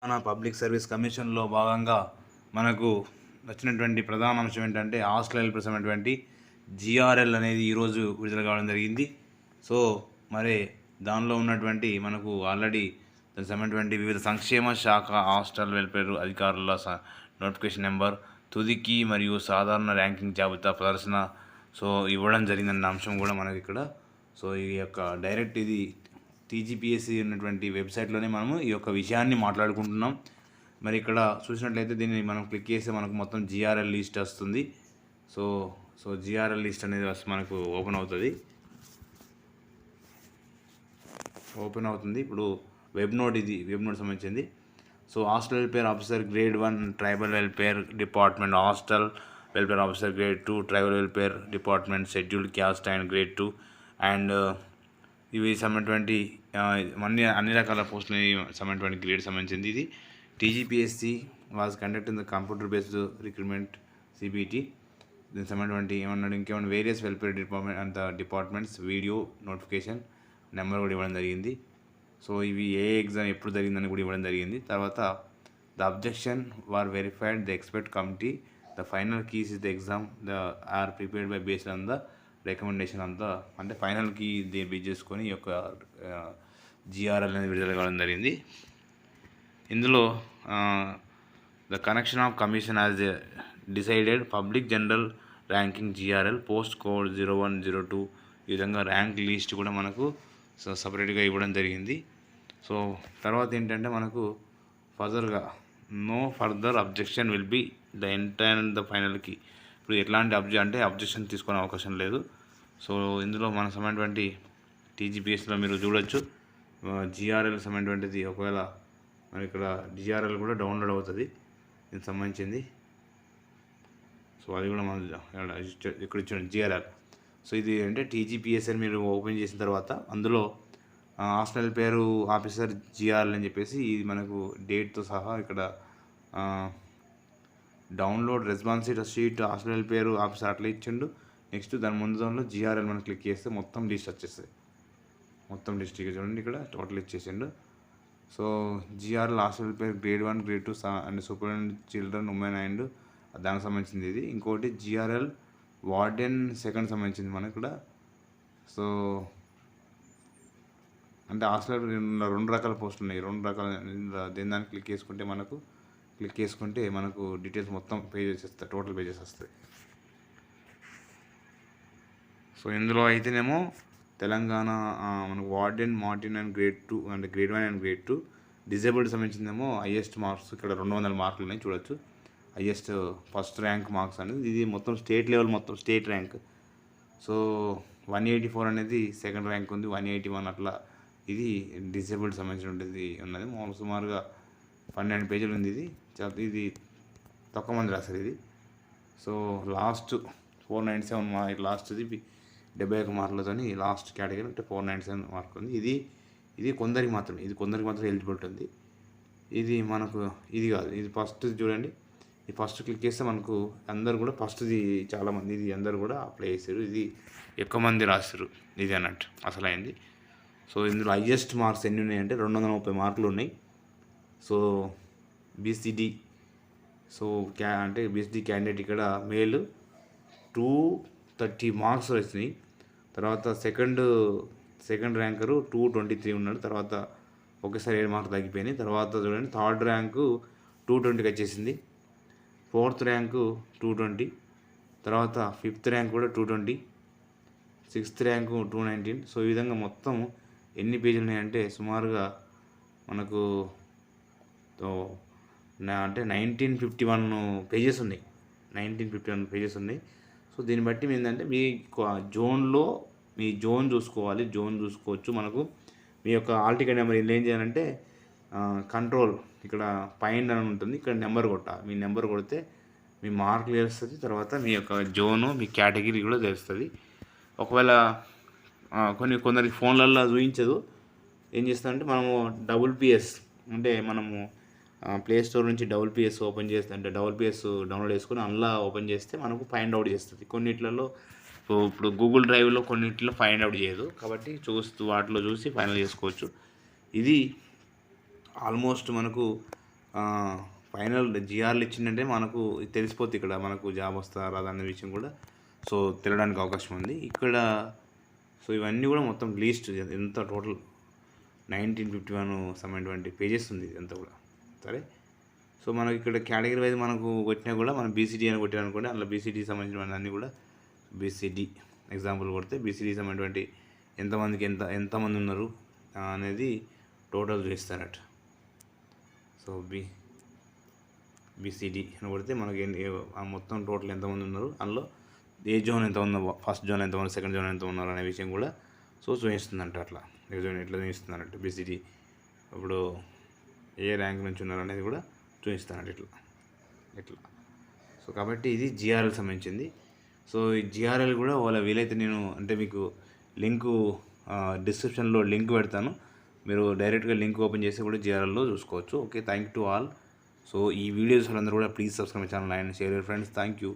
మన public service కమిషన్లో భాగంగా మనకు వచ్చినటువంటి ప్రధాన అంశం ఏంటంటే హాస్టల్ హెల్పర్స్ అనేటువంటి జిఆర్ఎల్ అనేది ఈరోజు విడుదల కావడం జరిగింది. సో మరి దానిలో ఉన్నటువంటి మనకు ఆల్రెడీ దానికి సంబంధించినటువంటి వివిధ సంక్షేమ శాఖ హాస్టల్ వెల్ఫేర్ అధికారుల నోటిఫికేషన్ నెంబర్, తుదికి మరియు సాధారణ ర్యాంకింగ్ జాబితా ప్రదర్శన సో ఇవ్వడం జరిగిందన్న అంశం కూడా మనకి ఇక్కడ. సో ఈ యొక్క డైరెక్ట్ ఇది టీజీపీఎస్సీ ఉన్నటువంటి వెబ్సైట్లోనే మనము ఈ యొక్క విషయాన్ని మాట్లాడుకుంటున్నాం. మరి ఇక్కడ చూసినట్లయితే దీన్ని మనం క్లిక్ చేస్తే మనకు మొత్తం జిఆర్ఎల్ లిస్ట్ వస్తుంది. సో జిఆర్ఎల్ లిస్ట్ అనేది మనకు ఓపెన్ అవుతుంది. ఇప్పుడు వెబ్ నోట్, ఇది వెబ్ నోట్ సంబంధించింది. So hostel welfare officer grade 1 tribal welfare department, hostel welfare officer grade 2 tribal welfare department, scheduled caste and grade 2 and ఇవి సంబంధించినటువంటి అన్ని రకాల పోస్టులు సంబంధించినటువంటి గ్రేడ్ సంబంధించింది. ఇది TGPSC was conduct in the computer based recruitment CBT. దీనికి సంబంధించినటువంటి ఇంకేమన్నా వేరియస్ వెల్ఫేర్ డిపార్ట్మెంట్ అంత డిపార్ట్మెంట్స్ వీడియో నోటిఫికేషన్ నెంబర్ కూడా ఇవ్వడం జరిగింది. సో ఇవి ఏ ఎగ్జామ్ ఎప్పుడు జరిగిందని కూడా ఇవ్వడం జరిగింది. తర్వాత the objection were verified the expert committee, the final keys is the exam are prepared by based on the recommendation అంతా, అంటే ఫైనల్కి దీన్ని బేస్ చేసుకొని ఈ యొక్క జిఆర్ఎల్ అనేది విడుదల కావడం జరిగింది. ఇందులో the connection of commission as decided public general ranking GRL post code 0102 ఈ విధంగా ర్యాంక్ లిస్ట్ కూడా మనకు సపరేట్గా ఇవ్వడం జరిగింది. సో తర్వాత ఏంటంటే మనకు ఫర్దర్గా no further objection will be the entire the ఫైనల్కి. ఇప్పుడు ఎట్లాంటి అబ్జెక్షన్ తీసుకునే అవకాశం లేదు. సో ఇందులో మన సంబంధించినటువంటి టీజీపీఎస్లో మీరు చూడొచ్చు జిఆర్ఎల్ సంబంధించినటువంటిది. ఒకవేళ మరి ఇక్కడ జిఆర్ఎల్ కూడా డౌన్లోడ్ అవుతుంది దీనికి సంబంధించింది. సో అది కూడా మన ఇక్కడ ఇచ్చిన జిఆర్ఎల్. సో ఇది అంటే టీజీపీఎస్ అని మీరు ఓపెన్ చేసిన తర్వాత అందులో హాస్టల్ పేరు ఆఫీసర్ జిఆర్ఎల్ అని చెప్పేసి ఇది మనకు డేట్తో సహా ఇక్కడ డౌన్లోడ్ రెస్పాన్సివ్ షీట్ హాస్టల్ పేరు ఆఫీసర్ అట్లా ఇచ్చిండు. నెక్స్ట్ దాని ముందు దానిలో జిఆర్ఎల్ మనం క్లిక్ చేస్తే మొత్తం లిస్ట్ వచ్చేస్తుంది. మొత్తం లిస్ట్ ఇక చూడండి ఇక్కడ టోటల్ ఇచ్చేసిండు. సో జిఆర్ఎల్ హాస్టల్ పేరు grade 1 grade 2 and superintendent children women and దానికి సంబంధించింది ఇది. ఇంకోటి జిఆర్ఎల్ వార్డెన్ సెకండ్ సంబంధించింది మనకు ఇక్కడ. సో అంటే హాస్టల్ రెండు రకాల పోస్టులు ఉన్నాయి, రెండు రకాల దాన్ని క్లిక్ చేసుకుంటే మనకు డీటెయిల్స్ మొత్తం పేజెస్ వస్తాయి, టోటల్ పేజెస్ వస్తాయి. సో ఇందులో అయితేనేమో తెలంగాణ మనకు వార్డెన్ మార్టిన్ అండ్ గ్రేడ్ 2 అంటే గ్రేడ్ 1 అండ్ గ్రేడ్ 2 డిజేబుల్డ్ సంబంధించిందేమో హైయెస్ట్ మార్క్స్ ఇక్కడ 200 మార్కులు ఉన్నాయి చూడొచ్చు. హైయెస్ట్ ఫస్ట్ ర్యాంక్ మార్క్స్ అనేది ఇది మొత్తం స్టేట్ లెవెల్, మొత్తం స్టేట్ ర్యాంక్. సో 184 అనేది సెకండ్ ర్యాంక్ ఉంది, 181 అట్లా ఇది డిజేబుల్డ్ సంబంధించినది ఉన్నది. సుమారుగా 12 పేజీలు ఉంది. ఇది తక్కువ మంది రాశారు ఇది. సో లాస్ట్ 497 లాస్ట్ది 71 మార్కులతో లాస్ట్ కేటగిరీ అంటే 497 మార్కులు ఉంది. ఇది కొందరికి మాత్రమే ఎలిజిబిలిటీ ఉంది. ఇది మనకు ఇది కాదు, ఇది ఫస్ట్ చూడండి. ఈ ఫస్ట్ క్లిక్ చేస్తే మనకు అందరు కూడా ఫస్ట్ది చాలామంది ఇది అందరు కూడా అప్లై చేశారు. ఇది ఎక్కువ మంది రాశారు ఇది అన్నట్టు అసలైంది. సో ఇందులో హైయెస్ట్ మార్క్స్ ఎన్ని ఉన్నాయంటే 230 మార్కులు ఉన్నాయి. సో బీసీడీ అంటే బీసీడీ క్యాండిడేట్ ఇక్కడ మేల్ 230 మార్క్స్ వచ్చినాయి. తర్వాత సెకండ్ ర్యాంకరు 223 ఉన్నాడు. తర్వాత ఒకేసారి 7 మార్కులు తగ్గిపోయినాయి. తర్వాత చూడండి థర్డ్ ర్యాంకు 220కి వచ్చేసింది. ఫోర్త్ ర్యాంకు 220, తర్వాత ఫిఫ్త్ ర్యాంక్ కూడా 220, సిక్స్త్ ర్యాంకు 219. సో ఈ విధంగా మొత్తం ఎన్ని పేజీలు ఉన్నాయంటే సుమారుగా మనకు అంటే 1951 పేజెస్ ఉన్నాయి. 1951 పేజెస్ ఉన్నాయి. సో దీన్ని బట్టి ఏంటంటే మీ జోన్లో మీ జోన్ చూసుకోవచ్చు. మనకు మీ యొక్క హాల్ టికెట్ నెంబర్ ఏం చేయాలంటే కంట్రోల్ ఇక్కడ పైన అని ఉంటుంది, ఇక్కడ నెంబర్ కొట్టాలి. మీ నెంబర్ కొడితే మీ మార్కులు తెలుస్తుంది. తర్వాత మీ యొక్క జోను, మీ కేటగిరీ కూడా తెలుస్తుంది. ఒకవేళ కొందరికి ఫోన్లలో చూపించదు, ఏం చేస్తామంటే మనము WPS అంటే మనము ప్లే స్టోర్ నుంచి WPS ఓపెన్ చేస్తే అంటే WPS డౌన్లోడ్ చేసుకుని అందులో ఓపెన్ చేస్తే మనకు ఫైండ్ అవుట్ చేస్తుంది. కొన్నిట్లలో ఇప్పుడు గూగుల్ డ్రైవ్లో కొన్నిట్లో ఫైండ్ అవుట్ చేయదు, కాబట్టి వాటిలో చూసి ఫైనల్ చేసుకోవచ్చు. ఇది ఆల్మోస్ట్ మనకు ఫైనల్ జిఆర్లు ఇచ్చిందంటే మనకు తెలిసిపోతుంది ఇక్కడ మనకు జాబ్ వస్తా రాదా అనే విషయం కూడా సో తెలియడానికి అవకాశం ఉంది ఇక్కడ. సో ఇవన్నీ కూడా మొత్తం లీస్ట్ ఎంత టోటల్ 1951 పేజెస్ ఉంది ఇదంతా కూడా. సరే, సో మనకి ఇక్కడ కేటగిరీ వైజ్ మనకు కొట్టినా కూడా మనం బీసీడీ అని కొట్టామనుకోండి, అందులో బీసీడీ సంబంధించిన అన్నీ కూడా బీసీడీ ఎగ్జాంపుల్ కొడితే బీసీడీ సంబంధించి ఎంతమందికి ఎంతమంది ఉన్నారు అనేది టోటల్ చూపిస్తారట. సో బీసీడీ అని కొడితే మనకి మొత్తం టోటల్ ఎంతమంది ఉన్నారు, అందులో ఏ జోన్ ఎంత ఉందో, ఫస్ట్ జోన్ ఎంత ఉన్నారు, సెకండ్ జోన్ ఎంత ఉన్నారు అనే విషయం కూడా సో చూపిస్తుందంట. అట్లా ఎట్లా చూపిస్తుందన్నట్టు బీసీడీ ఇప్పుడు ఏ ర్యాంక్ నుంచి ఉన్నారు అనేది కూడా చూపిస్తానంట ఇట్లా. సో కాబట్టి ఇది జిఆర్ఎల్ సంబంధించింది. సో ఈ జిఆర్ఎల్ కూడా వీలైతే నేను అంటే మీకు లింకు డిస్క్రిప్షన్లో లింక్ పెడతాను, మీరు డైరెక్ట్గా లింక్ ఓపెన్ చేసి కూడా జిఆర్ఎల్లో చూసుకోవచ్చు. Okay, thank you to all. So ఈ వీడియోస్ అందరూ కూడా please subscribe my channel and share your friends. Thank you.